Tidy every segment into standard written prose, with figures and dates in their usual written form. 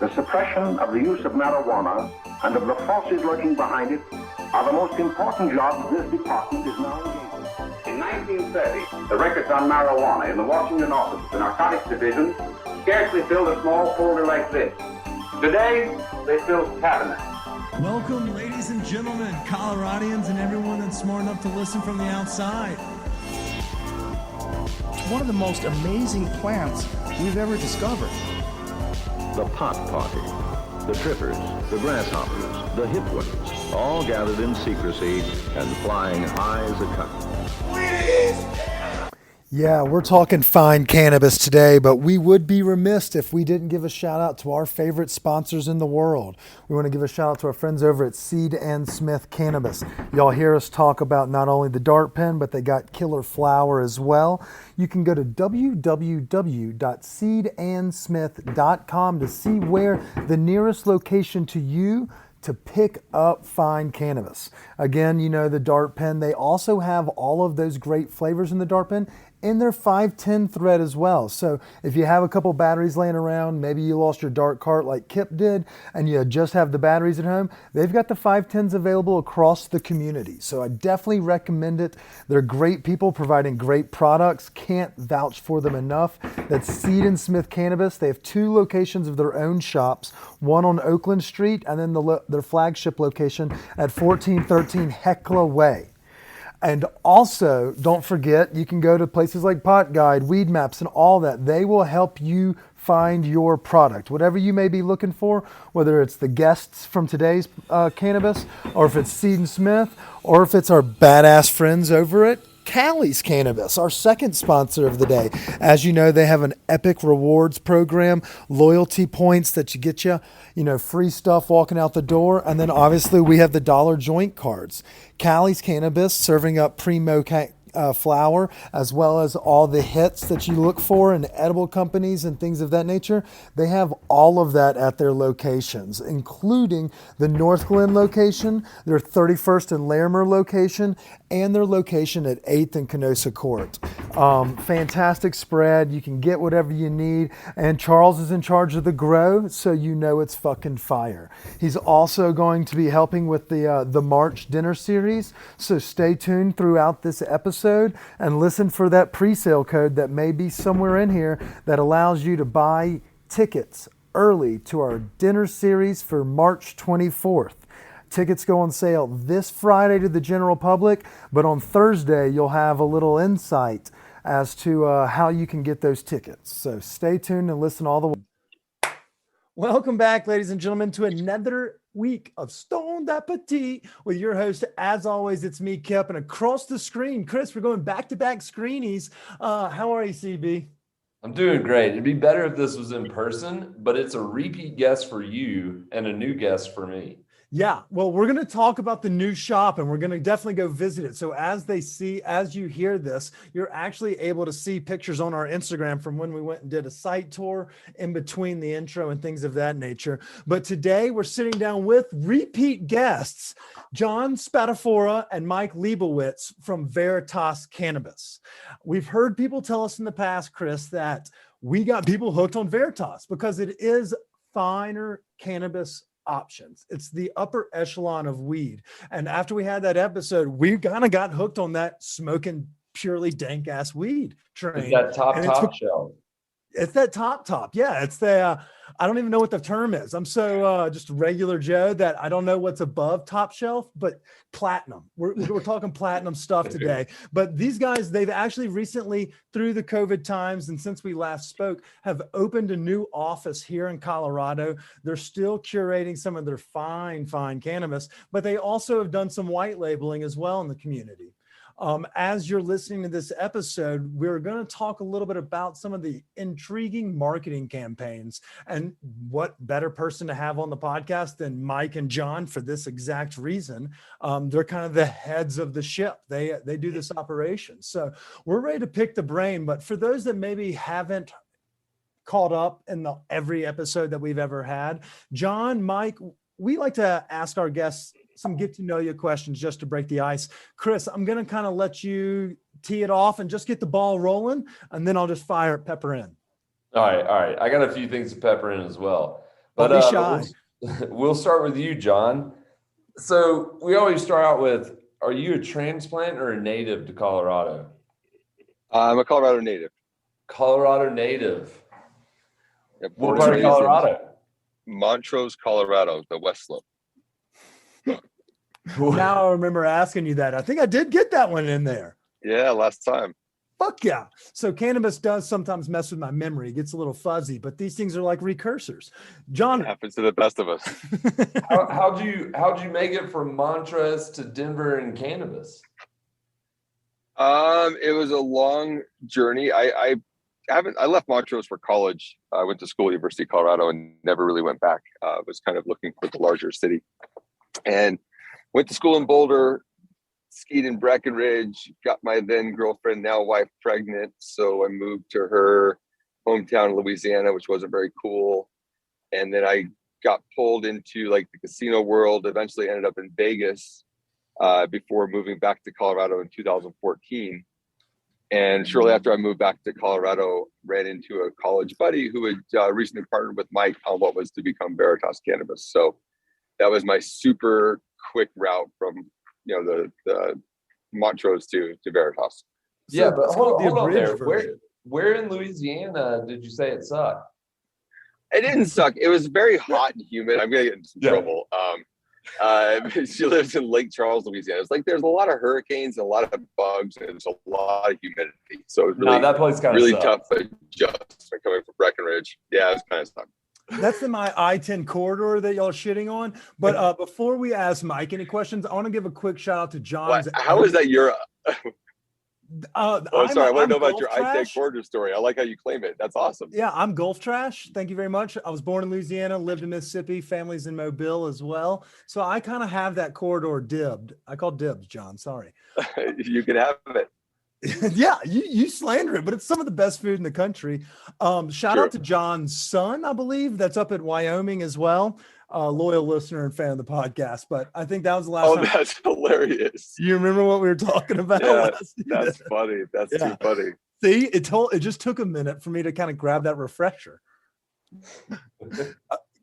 the suppression of the use of marijuana and of the forces lurking behind it are the most important jobs this department is now engaged in. In 1930, the records on marijuana in the Washington office of the Narcotics Division scarcely filled a small folder like this. Today, they fill cabinets. Welcome, ladies and gentlemen, Coloradians and everyone that's smart enough to listen from the outside. One of the most amazing plants we've ever discovered. The pot party, the trippers, the grasshoppers, the hip ones, all gathered in secrecy and flying high as a kite. Yeah, we're talking fine cannabis today, but we would be remiss if we didn't give a shout out to our favorite sponsors in the world. We want to give a shout out to our friends over at Seed and Smith Cannabis. Y'all hear us talk about not only the dart pen, but they got killer flower as well. You can go to www.seedandsmith.com to see where the nearest location to you to pick up fine cannabis. Again, you know, the dart pen, they also have all of those great flavors in the dart pen in their 510 thread as well. So if you have a couple batteries laying around, maybe you lost your dart cart like Kip did, and you just have the batteries at home, they've got the 510s available across the community. So I definitely recommend it. They're great people providing great products. Can't vouch for them enough. That's Seed and Smith Cannabis. They have 2 locations of their own shops, one on Oakland Street and then their flagship location at 1413 Hecla Way. And also, don't forget, you can go to places like Pot Guide, Weed Maps, and all that. They will help you find your product. Whatever you may be looking for, whether it's the guests from today's cannabis, or if it's Seed and Smith, or if it's our badass friends over at Callie's Cannabis, our second sponsor of the day. As you know, they have an epic rewards program, loyalty points that you get free stuff walking out the door. And then obviously we have the dollar joint cards. Callie's Cannabis serving up primo flower, as well as all the hits that you look for in edible companies and things of that nature. They have all of that at their locations, including the North Glen location, their 31st and Larimer location, and their location at 8th and Kenosha Court. Fantastic spread. You can get whatever you need. And Charles is in charge of the grow, so you know it's fucking fire. He's also going to be helping with the March dinner series, so stay tuned throughout this episode and listen for that pre-sale code that may be somewhere in here that allows you to buy tickets early to our dinner series for March 24th. Tickets go on sale this Friday to the general public, but on Thursday you'll have a little insight as to how you can get those tickets. So stay tuned and listen all the way. Welcome back, ladies and gentlemen, to another week of Stoned Appetit with your host. As always, it's me, Kip, and across the screen, Chris, we're going back-to-back screenies. How are you, CB? I'm doing great. It'd be better if this was in person, but it's a repeat guest for you and a new guest for me. Yeah, well, we're going to talk about the new shop and we're going to definitely go visit it. So as you hear this, you're actually able to see pictures on our Instagram from when we went and did a site tour in between the intro and things of that nature. But today we're sitting down with repeat guests, Jon Spadafora and Mike Leibowitz from Veritas Cannabis. We've heard people tell us in the past, Chris, that we got people hooked on Veritas because it is finer cannabis options. It's the upper echelon of weed. And after we had that episode, we kind of got hooked on that smoking purely dank ass weed train. It's that top shelf. It's that top. Yeah, it's the, I don't even know what the term is. I'm so just regular Joe that I don't know what's above top shelf, but platinum. We're talking platinum stuff today. But these guys, they've actually recently, through the COVID times and since we last spoke, have opened a new office here in Colorado. They're still curating some of their fine cannabis, but they also have done some white labeling as well in the community. As you're listening to this episode, we're going to talk a little bit about some of the intriguing marketing campaigns, and what better person to have on the podcast than Mike and Jon for this exact reason. They're kind of the heads of the ship. They do this operation. So we're ready to pick the brain, but for those that maybe haven't caught up in every episode that we've ever had, Jon, Mike, we like to ask our guests some get to know you questions just to break the ice. Chris, I'm going to kind of let you tee it off and just get the ball rolling, and then I'll just pepper in. All right. I got a few things to pepper in as well. But Don't be shy. we'll start with you, Jon. So we always start out with, are you a transplant or a native to Colorado? I'm a Colorado native. Colorado native. Yeah, What part of Colorado? Montrose, Colorado, the West Slope. Now I remember asking you that. I think I did get that one in there. Yeah, last time. Fuck yeah. So cannabis does sometimes mess with my memory. It gets a little fuzzy, but these things are like recursors. Jon, It happens to the best of us. How'd you make it from Montrose to Denver and cannabis? It was a long journey. I left Montrose for college. I went to school at University of Colorado and never really went back. Was kind of looking for the larger city, and went to school in Boulder, skied in Breckenridge, got my then girlfriend, now wife, pregnant. So I moved to her hometown, Louisiana, which wasn't very cool. And then I got pulled into like the casino world, eventually ended up in Vegas before moving back to Colorado in 2014. And shortly after I moved back to Colorado, ran into a college buddy who had recently partnered with Mike on what was to become Veritas Cannabis. So that was my super quick route from the Montrose to Veritas. Yeah, but hold on there. version. Where in Louisiana did you say it sucked? It didn't suck. It was very hot and humid. I'm gonna get into some trouble. She lives in Lake Charles, Louisiana. It's like there's a lot of hurricanes and a lot of bugs and there's a lot of humidity. So it's really, that place kind of really sucks. tough adjustment coming from Breckenridge. Yeah, it's kind of sucked. That's in my I-10 corridor that y'all shitting on. But before we ask Mike any questions, I want to give a quick shout out to Jon's. How is that your? Sorry, I want to know about your Gulf I-10 trash. corridor story. I like how you claim it. That's awesome. Yeah, I'm Gulf trash. Thank you very much. I was born in Louisiana, lived in Mississippi, families in Mobile as well. So I kind of have that corridor dibbed. I call dibs, Jon. Sorry. You can have it. Yeah, you slander it, but it's some of the best food in the country. Shout out to Jon's son, I believe, that's up at Wyoming as well. Loyal listener and fan of the podcast, but I think that was the last time. That's hilarious. You remember what we were talking about? Yeah, that's funny. That's too funny. See, it just took a minute for me to kind of grab that refresher.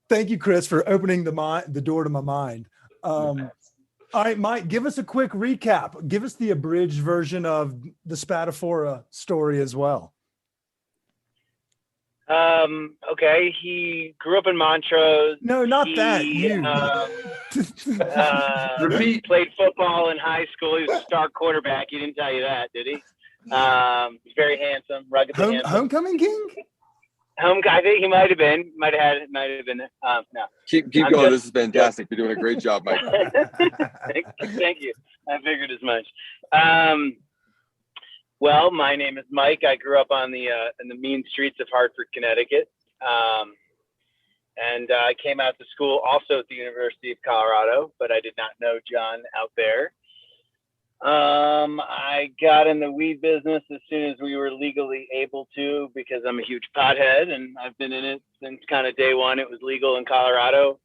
Thank you, Chris, for opening the door to my mind. All right, Mike, give us a quick recap. Give us the abridged version of the Spadafora story as well. Okay, he grew up in Montrose. No, not that. You. Repeat. Played football in high school. He was a star quarterback. He didn't tell you that, did he? He's very handsome, ruggedly handsome. Homecoming king? I think he might have been. Might have been. No. Keep going. This is fantastic. You're doing a great job, Mike. Thank you. I figured as much. Well, my name is Mike. I grew up on the in the mean streets of Hartford, Connecticut, and I came out to school also at the University of Colorado, but I did not know Jon out there. I got in the weed business as soon as we were legally able to, because I'm a huge pothead and I've been in it since kind of day one. It was legal in Colorado,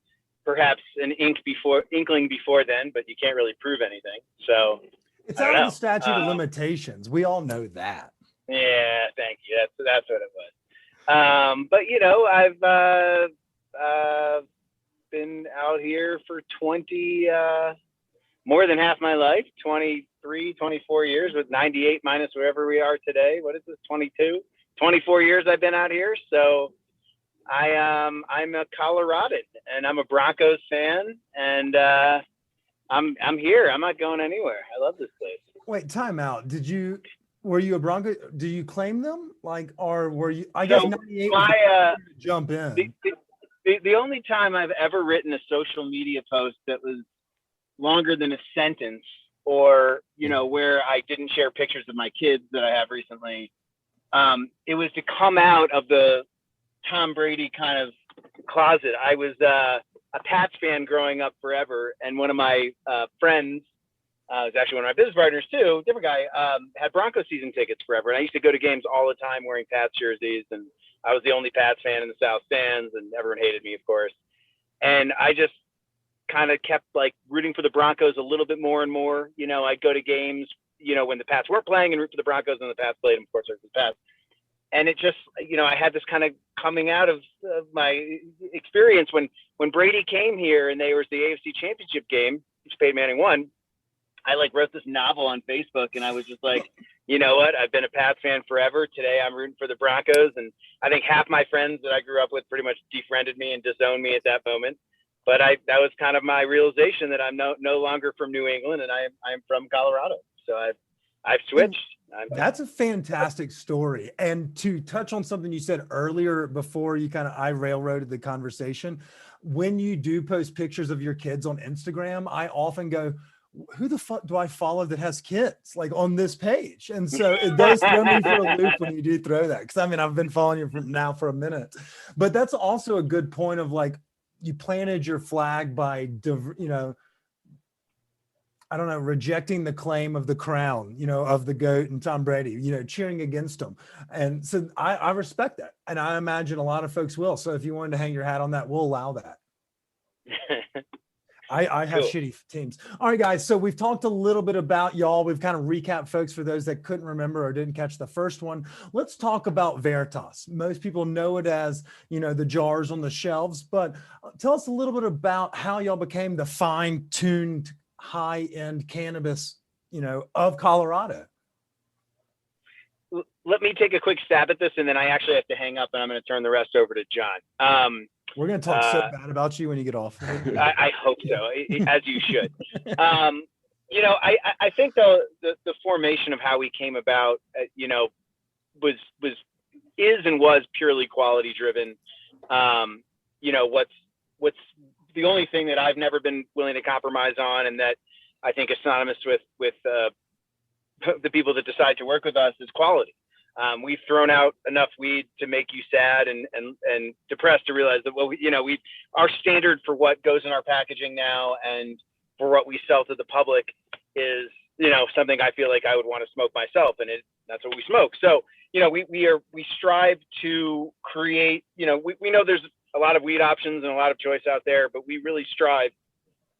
perhaps an inkling before then, but you can't really prove anything. So it's out of the statute of limitations. We all know that. Yeah, thank you. That's what it was. But you know, I've been out here for more than half my life, 23, 24 years, with 98 minus wherever we are today. What is this, 22? 24 years I've been out here. So I'm a Coloradan and I'm a Broncos fan, and I'm here. I'm not going anywhere. I love this place. Wait, time out. Were you a Bronco? Do you claim them? Or were you, I guess 98 was jump in. The only time I've ever written a social media post that was longer than a sentence, or where I didn't share pictures of my kids that I have recently, it was to come out of the Tom Brady kind of closet. I was a Pats fan growing up forever, and one of my friends, was actually one of my business partners too, different guy, had Broncos season tickets forever, and I used to go to games all the time wearing Pats jerseys, and I was the only Pats fan in the South Stands, and everyone hated me, of course. And I just kind of kept like rooting for the Broncos a little bit more and more. I'd go to games, when the Pats weren't playing and root for the Broncos, and the Pats played, and of course, there's the Pats. And it just, I had this kind of coming out of my experience when Brady came here and there was the AFC Championship game, which Peyton Manning won. I wrote this novel on Facebook, and I was just like, you know what? I've been a Pats fan forever. Today I'm rooting for the Broncos. And I think half my friends that I grew up with pretty much defriended me and disowned me at that moment. But that was kind of my realization that I'm no longer from New England, and I'm from Colorado. So I've switched. That's a fantastic story. And to touch on something you said earlier before I railroaded the conversation, when you do post pictures of your kids on Instagram, I often go, who the fuck do I follow that has kids on this page? And so it does throw me for a loop when you do throw that. Cause I've been following you for a minute, but that's also a good point of you planted your flag by, rejecting the claim of the crown, of the GOAT and Tom Brady, cheering against him. And so I respect that. And I imagine a lot of folks will. So if you wanted to hang your hat on that, we'll allow that. I have cool. Shitty teams. All right, guys. So we've talked a little bit about y'all. We've kind of recapped folks for those that couldn't remember or didn't catch the first one. Let's talk about Veritas. Most people know it as, the jars on the shelves, but tell us a little bit about how y'all became the fine-tuned high-end cannabis, of Colorado. Let me take a quick stab at this, and then I actually have to hang up, and I'm going to turn the rest over to Jon. We're going to talk so bad about you when you get off. I hope so, as you should. I think the formation of how we came about, was purely quality driven. What's the only thing that I've never been willing to compromise on, and that I think is synonymous with the people that decide to work with us, is quality. We've thrown out enough weed to make you sad and depressed to realize that, our standard for what goes in our packaging now and for what we sell to the public is, something I feel like I would want to smoke myself, and that's what we smoke. So, we strive to create, we know there's a lot of weed options and a lot of choice out there, but we really strive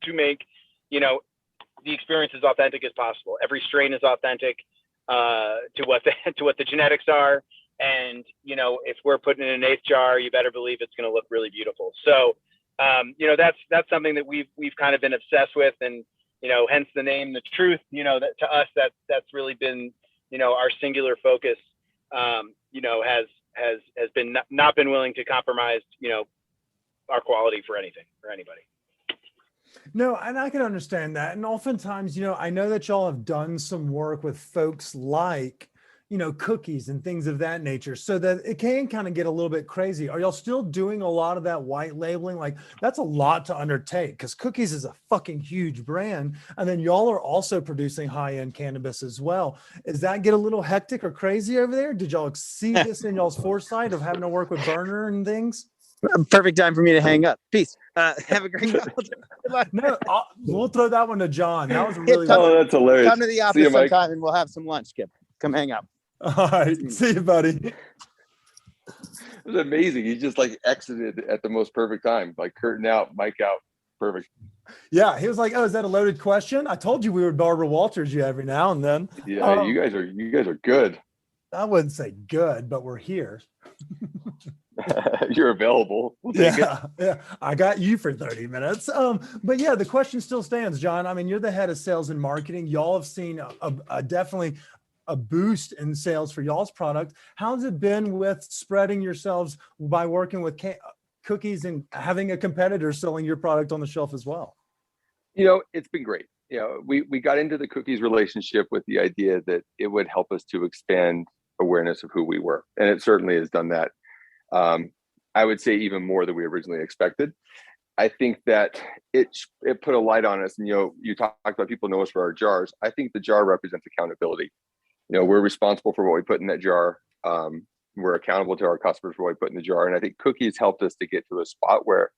to make, the experience as authentic as possible. Every strain is authentic to what the genetics are. And, if we're putting in an eighth jar, you better believe it's going to look really beautiful. So, that's something that we've kind of been obsessed with, and, hence the name, The Truth, that to us, that's really been, our singular focus, has been not been willing to compromise, our quality for anything or anybody. No, and I can understand that. And oftentimes, I know that y'all have done some work with folks like, cookies and things of that nature, so that it can kind of get a little bit crazy. Are y'all still doing a lot of that white labeling? That's a lot to undertake, because cookies is a fucking huge brand. And then y'all are also producing high-end cannabis as well. Does that get a little hectic or crazy over there? Did y'all see this in y'all's foresight of having to work with Burner and things? Perfect time for me to hang up. Peace. Have a great night. No, we'll throw that one to Jon. That was really that's hilarious. Come to the office sometime and we'll have some lunch, Skip. Come hang out. All right. See you, buddy. It was amazing. He just exited at the most perfect time, curtain out, mic out. Perfect. Yeah. He was like, "Oh, is that a loaded question? I told you we would Barbara Walters you every now and then." Yeah, you guys are good. I wouldn't say good, but we're here. You're available. We'll take it. Yeah. I got you for 30 minutes. But yeah, the question still stands, Jon. I mean, you're the head of sales and marketing. Y'all have seen definitely a boost in sales for y'all's product. How's it been with spreading yourselves by working with cookies and having a competitor selling your product on the shelf as well? It's been great. We got into the cookies relationship with the idea that it would help us to expand awareness of who we were. And it certainly has done that. I would say even more than we originally expected. I think that it put a light on us. And, you talked about people know us for our jars. I think the jar represents accountability. We're responsible for what we put in that jar. We're accountable to our customers for what we put in the jar. And I think cookies helped us to get to a spot where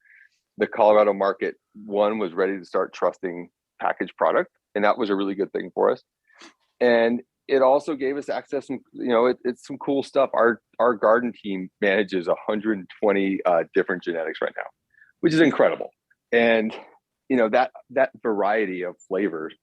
the Colorado market, one, was ready to start trusting packaged product. And that was a really good thing for us. And it also gave us access. It's some cool stuff. Our garden team manages 120 different genetics right now, which is incredible. And, that variety of flavors